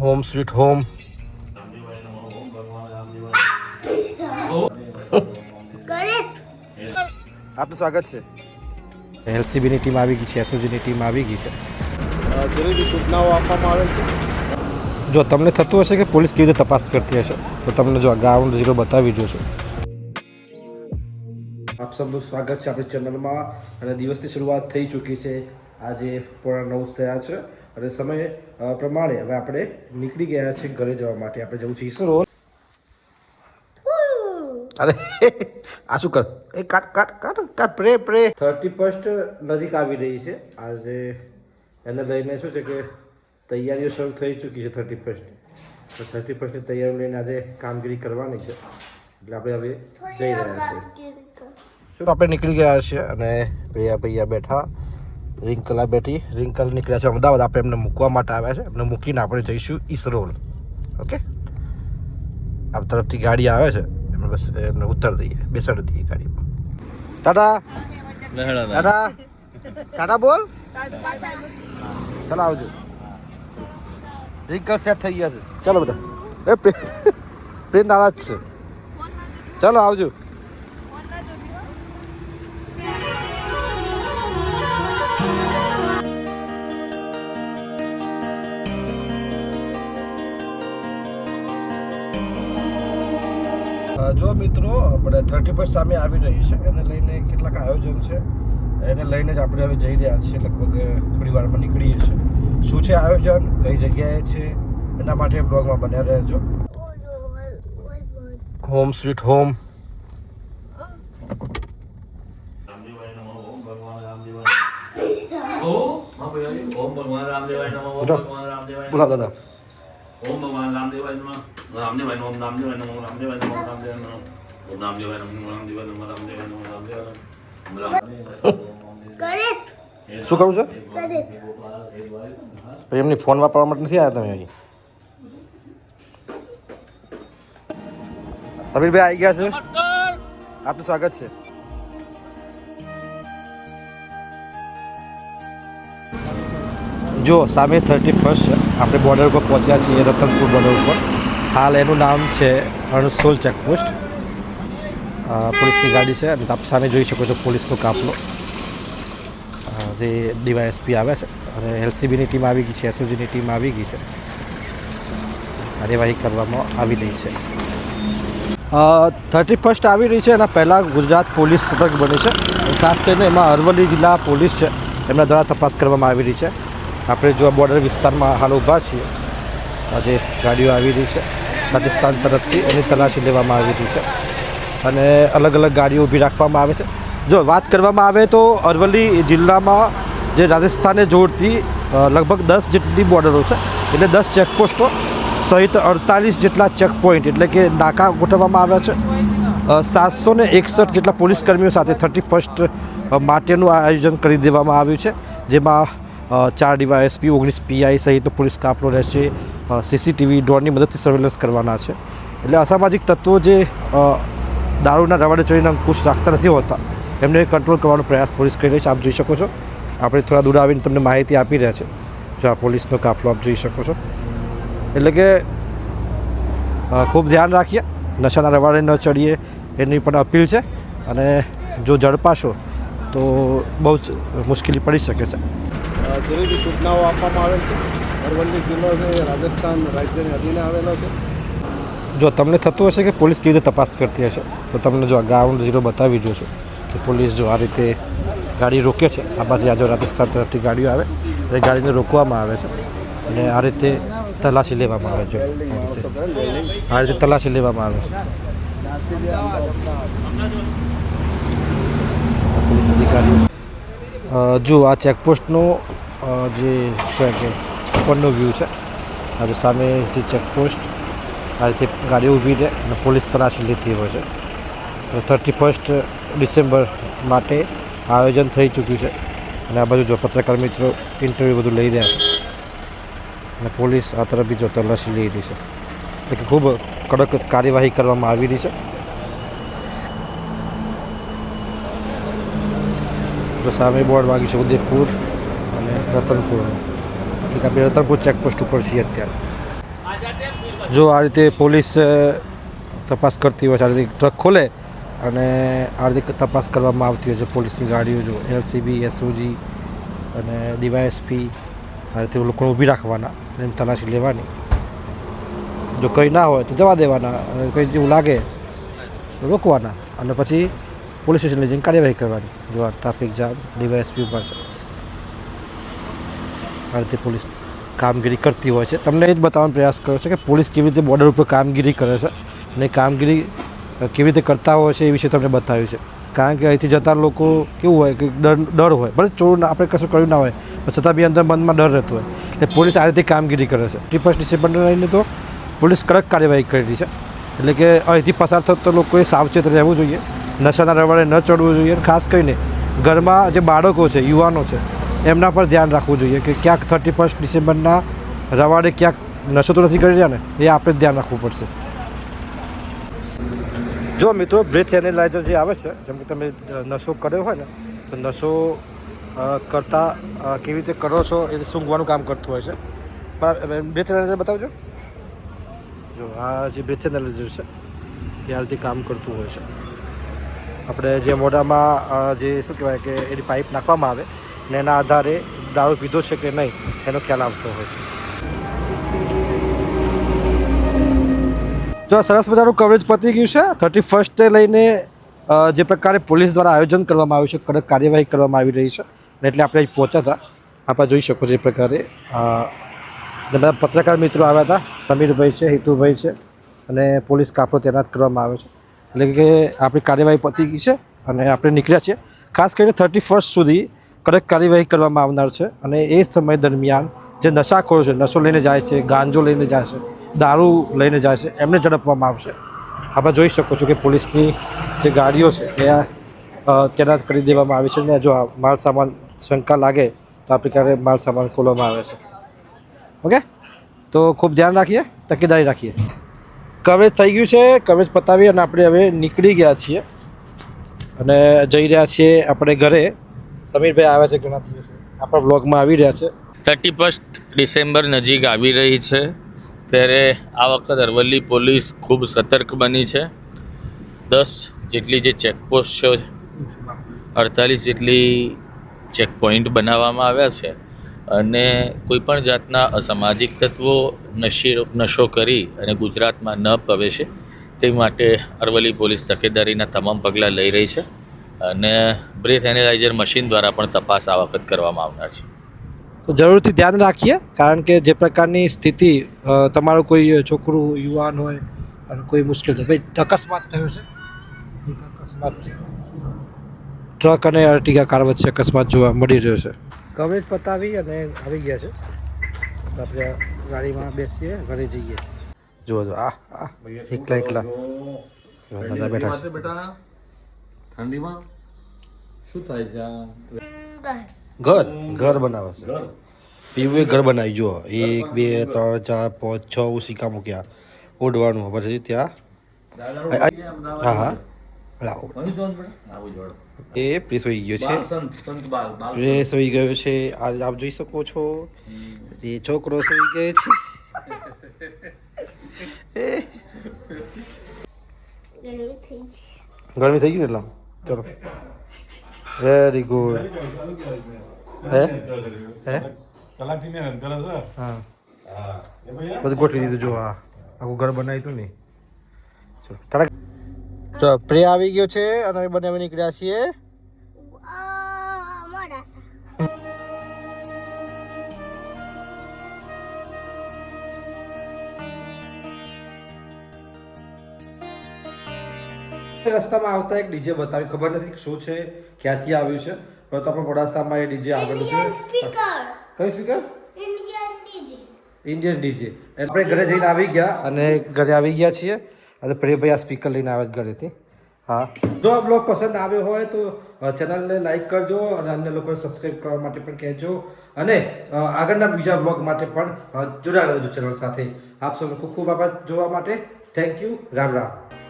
Home sweet home. આપનું સ્વાગત છે. એલસીબીની ટીમ આવી ગઈ છે, એસઓજીની ટીમ આવી ગઈ છે. જરૂરી સૂચનાઓ આપવામાં આવે છે. જો તમને થતું હશે કે પોલીસ કેવી રીતે તપાસ કરતી હશે તો તમને જો ગ્રાઉન્ડ ઝીરો બતાવી દઉં છું. આપ સૌનું સ્વાગત છે આપણી ચેનલમાં. અને દિવસની શરૂઆત થઈ ચૂકી છે. આજે 9:30 થયા છે અને સમય પ્રમાણે હવે આપણે નીકળી ગયા છીએ ઘરે જવા માટે. આપણે જવું છે ઈસરોલ. અરે આ શું કર એ કાટ કાટ કાટ કાટ પ્રે પ્રે 31st નજીક આવી રહી છે. આજે એને લઈને શું છે કે તૈયારીઓ શરૂ થઈ ચૂકી છે 31st. તો 31સ્ટની તૈયારીઓ લઈને આજે કામગીરી કરવાની છે. એટલે આપણે હવે જઈ રહ્યા છીએ. શું આપણે નીકળી ગયા છીએ અને ભૈયા બેઠા, રિંકલા બેઠી. રિંકલ નીકળ્યા છે અમદાવાદ. આપણે એમને મૂકવા માટે આવ્યા છે. એમને મૂકીને આપણે જઈશું ઈસરોલ. ઓકે, આ તરફથી ગાડી આવે છે, બસ એમને ઉતાર દઈએ, બેસાડી દઈએ ગાડીમાં. ટાટા ટાટા ટાટા બોલ. ચાલો આવજો. રિંકલ સેટ થઈ ગયા છે. ચાલો બધા. એ પ્રેમ નારાજ છે. ચાલો આવજો. જો મિત્રો, આપણે 31st સામે આવી રહી છે. એને લઈને કેટલાક આયોજન છે. એને લઈને જ આપણે હવે જઈ રહ્યા છીએ. લગભગ થોડી વારમાં નીકળીએ છીએ. શું છે આયોજન, કઈ જગ્યાએ છે, એના માટે બ્લોગમાં બન્યા રહેજો. Home sweet home. બોલા દાદા. ओम भगवान रामदेवाय नमः रामदेवाय नमः रामदेवाय नमः रामदेवाय नमः रामदेवाय नमः ओम रामदेवाय नमः रामदेवाय नमः रामदेवाय नमः रामदेवाय नमः શું કરું છે? એમની ફોન વાપરવા માટે નથી આવ્યા તમે અહીં? સમીરભાઈ આવી ગયા છે. આપનું સ્વાગત છે. જો સામે 31st છે. આપણે બોર્ડર ઉપર પહોંચ્યા છીએ, રતનપુર બોર્ડર ઉપર. હાલ એનું નામ છે અણસોલ ચેકપોસ્ટ. પોલીસની ગાડી છે અને આપ સામે જોઈ શકો છો પોલીસનો કાફલો. જે ડીવાયએસપી આવે છે અને એલસીબીની ટીમ આવી ગઈ છે, એસઓજીની ટીમ આવી ગઈ છે. કાર્યવાહી કરવામાં આવી રહી છે. 31st આવી રહી છે. એના પહેલાં ગુજરાત પોલીસ સતર્ક બની છે. ખાસ કરીને એમાં અરવલ્લી જિલ્લા પોલીસ છે, એમના દ્વારા તપાસ કરવામાં આવી રહી છે. આપણે જો બોર્ડર વિસ્તારમાં હાલ ઊભા છીએ. આજે ગાડીઓ આવી રહી છે રાજસ્થાન તરફથી, એની તલાશી લેવામાં આવી રહી છે અને અલગ અલગ ગાડીઓ ઊભી રાખવામાં આવે છે. જો વાત કરવામાં આવે તો અરવલ્લી જિલ્લામાં જે રાજસ્થાનને જોડતી લગભગ 10 જેટલી બોર્ડરો છે. એટલે 10 ચેકપોસ્ટો સહિત 48 જેટલા ચેકપોઈન્ટ એટલે કે નાકા ગોઠવવામાં આવ્યા છે. 761 જેટલા પોલીસ કર્મીઓ સાથે 31st માટેનું આયોજન કરી દેવામાં આવ્યું છે. જેમાં 4 ડીવાયએસપી, 19 પીઆઈ સહિતનો પોલીસ કાફલો રહેશે. સીસીટીવી ડ્રોનની મદદથી સર્વેલન્સ કરવાના છે. એટલે અસામાજિક તત્વો જે દારૂના રવાડે ચડીને અંકુશ રાખતા નથી હોતા, એમને કંટ્રોલ કરવાનો પ્રયાસ પોલીસ કરી રહી છે. આપ જોઈ શકો છો. આપણે થોડા દૂર આવીને તમને માહિતી આપી રહ્યા છે. જો આ પોલીસનો કાફલો આપ જોઈ શકો છો. એટલે કે ખૂબ ધ્યાન રાખીએ, નશાના રવાડે ન ચડીએ એની પણ અપીલ છે. અને જો ઝડપાશો તો બહુ જ મુશ્કેલી પડી શકે છે. જરૂરી સૂચનાઓ આપવામાં આવે છે. અરવલ્લી જિલ્લો છે, રાજસ્થાન રાજ્યની અધીને આવેલો છે. જો તમને થતું હશે કે પોલીસ કેવી રીતે તપાસ કરતી હશે તો તમને જો આ ગ્રાઉન્ડ ઝીરો બતાવી દઉં છું કે પોલીસ જો આ રીતે ગાડી રોકે છે. આ બાજુ આ જો રાજસ્થાન તરફથી ગાડીઓ આવે એ ગાડીને રોકવામાં આવે છે અને આ રીતે તલાશી લેવામાં આવે છે. આ રીતે તલાશી લેવામાં આવે છે. પોલીસ અધિકારીઓ જો આ ચેકપોસ્ટનો જે કહેવાય કે ઉપરનો વ્યૂ છે. આ જો સામેથી ચેકપોસ્ટ આ રીતે ગાડીઓ ઊભી રહે અને પોલીસ તલાશી લેતી હોય છે. 31st ડિસેમ્બર માટે આયોજન થઈ ચૂક્યું છે. અને આ બાજુ જો પત્રકાર મિત્રો ઇન્ટરવ્યૂ બધું લઈ રહ્યા છે અને પોલીસ આ તરફ બી જો તલાશી લઈ રહી છે. એટલે કે ખૂબ કડક કાર્યવાહી કરવામાં આવી રહી છે. જો સામે બોર્ડ વાગ્યું છે ઉદયપુર અને રતનપુરનું. એટલે કે આપણે રતનપુર ચેકપોસ્ટ ઉપર છીએ અત્યારે. જો આ રીતે પોલીસ તપાસ કરતી હોય છે, આ રીતે ટ્રક ખોલે અને આ રીતે તપાસ કરવામાં આવતી હોય છે પોલીસની ગાડીઓ. જો LCB, SOG અને DYSP આ રીતે લોકોને ઊભી રાખવાના અને એમ તલાશી લેવાની. જો કંઈ ના હોય તો જવા દેવાના, અને કંઈ જેવું લાગે તો રોકવાના અને પછી પોલીસ સ્ટેશન લઈ જઈને કાર્યવાહી કરવાની. જો આ ટ્રાફિક જામ DYSP ઉપર છે. આ રીતે પોલીસ કામગીરી કરતી હોય છે. તમને એ જ બતાવવાનો પ્રયાસ કર્યો છે કે પોલીસ કેવી રીતે બોર્ડર ઉપર કામગીરી કરે છે અને કામગીરી કેવી રીતે કરતા હોય છે એ વિશે તમને બતાવ્યું છે. કારણ કે અહીંથી જતા લોકો કેવું હોય કે ડર હોય, ભલે ચોર આપણે કશું કર્યું ના હોય પણ છતાં બી અંદર મનમાં ડર રહેતો હોય. એટલે પોલીસ આ રીતે કામગીરી કરે છે. 31 ડિસેમ્બરને લઈને તો પોલીસ કડક કાર્યવાહી કરી છે. એટલે કે અહીંથી પસાર થતો લોકોએ સાવચેત રહેવું જોઈએ, નશાના રવાડે ન ચડવું જોઈએ. ખાસ કરીને ઘરમાં જે બાળકો છે, યુવાનો છે, એમના પર ધ્યાન રાખવું જોઈએ કે ક્યાંક 31 ડિસેમ્બરના રવાડે ક્યાંક નશો તો નથી કરી રહ્યા ને, એ આપણે ધ્યાન રાખવું પડશે. જો મિત્રો, બ્રેથ એનાલાઇઝર જે આવે છે, જેમ કે તમે નશો કર્યો હોય ને તો નશો કરતાં કેવી રીતે કરો છો એ સૂંઘવાનું કામ કરતું હોય છે. પણ બ્રેથ એનાલાઇઝર બતાવજો. જો આ જે બ્રેથ એનાલાઇઝર છે એ આ રીતે કામ કરતું હોય છે. આપણે જે મોઢામાં જે શું કહેવાય કે એની પાઇપ નાખવામાં આવે ને એના આધારે દારૂ પીધો છે કે નહીં એનો ખ્યાલ આવતો હોય છે. જો સરસ મજાનું કવરેજ પતી ગયું છે. 31 લઈને જે પ્રકારે પોલીસ દ્વારા આયોજન કરવામાં આવ્યું છે, કડક કાર્યવાહી કરવામાં આવી રહી છે. અને એટલે આપણે અહીં પહોંચ્યા હતા. આપણે જોઈ શકો છો એ પ્રકારે બધા પત્રકાર મિત્રો આવ્યા હતા. સમીરભાઈ છે, હિતુભાઈ છે અને પોલીસ કાફલો તૈનાત કરવામાં આવ્યો છે. એટલે કે આપણી કાર્યવાહી પતી ગઈ છે અને આપણે નીકળ્યા છીએ. ખાસ કરીને 31 સુધી કડક કાર્યવાહી કરવામાં આવનાર છે. અને એ સમય દરમિયાન જે નશાખોરો છે, નશો લઈને જાય છે, ગાંજો લઈને જાય છે, દારૂ લઈને જાય છે, એમને ઝડપવામાં આવશે. આપણે જોઈ શકો છો કે પોલીસની જે ગાડીઓ છે એ તૈનાત કરી દેવામાં આવી છે. ને જો આ માલ સામાન શંકા લાગે તો આ પ્રકારે માલ સામાન ખોલવામાં આવે છે. ઓકે, તો ખૂબ ધ્યાન રાખીએ, તકેદારી રાખીએ. કવરેજ થઈ ગયું છે. કવરેજ પતાવી અને આપણે હવે નીકળી ગયા છીએ અને જઈ રહ્યા છીએ આપણે ઘરે. સમીરભાઈ આવ્યા છે ઘણા દિવસે, આપણા વ્લોગમાં આવી રહ્યા છે. 31 ડિસેમ્બર નજીક આવી રહી છે ત્યારે આ વખત અરવલ્લી પોલીસ ખૂબ સતર્ક બની છે. 10 જેટલી જે ચેકપોસ્ટ છે, 48 જેટલી ચેકપોઈન્ટ બનાવવામાં આવ્યા છે અને કોઈપણ જાતના અસામાજિક તત્વો નશો કરી અને ગુજરાતમાં ન પ્રવેશે તે માટે અરવલ્લી પોલીસ તકેદારીના તમામ પગલાં લઈ રહી છે અને બ્રેથ એનાલાઇઝર મશીન દ્વારા પણ તપાસ આ વખત કરવામાં આવનાર છે. તો જરૂરથી ધ્યાન રાખીએ, કારણ કે જે પ્રકારની સ્થિતિ તમારું કોઈ છોકરું યુવાન હોય અને કોઈ મુશ્કેલ છે, ભાઈ અકસ્માત થયો છે, અકસ્માત છે, ટ્રક અને અર્ટિગા કાર વચ્ચે અકસ્માત જોવા મળી રહ્યો છે. કવરેજ પતાવી અને આવી ગયા છે. આપણે ગાડીમાં બેસીએ, ઘરે જઈએ. જુઓ જો આ એકલા દાદા બેઠા છે. બેટા ઠંડીમાં શું થાય છે? ઘર બનાવે છે. પીવું એ ઘર બનાવી. જુઓ 1 2 3 4 5 6 સિક્કા મૂક્યા. ઓઢવાનું પછી ત્યાં હા લાવો. એ પ્રેસ હોઈ ગયો છે. પ્રેસ હોઈ ગયો છે. આપ જોઈ શકો છો એ છોકરો હોઈ ગયો છે. ગરમી થઈ ગઈ એટલે ચલો વેરી ગુડ. હે હા બધું ગોઠવી દીધું. જો હા આખું ઘર બનાવ્યું હતું ને. ચલો પ્રે આવી ગયો છે અને અમે બંને નીકળ્યા છીએ. રસ્તામાં આવતા એક ડીજે બતાવ્યું, ખબર નથી શું છે, ક્યાંથી આવ્યું છે, પરંતુ આપણે મોડાસામાં એ ડીજે આવેલું છે. કયું સ્પીકર? Indian DJ. આપણે ઘરે જઈને આવી ગયા અને ઘરે આવી ગયા છીએ અને પ્રેમભાઈ આ સ્પીકર લઈને આવ્યા ઘરેથી. હા, જો આ બ્લોગ પસંદ આવ્યો હોય તો ચેનલને લાઈક કરજો અને અન્ય લોકોને સબસ્ક્રાઈબ કરવા માટે પણ કહેજો અને આગળના બીજા બ્લોગ માટે પણ જોડાયેલા રહેજો ચેનલ સાથે. આપ સૌનો ખૂબ ખૂબ આભાર જોવા માટે. Thank you. રામ રામ.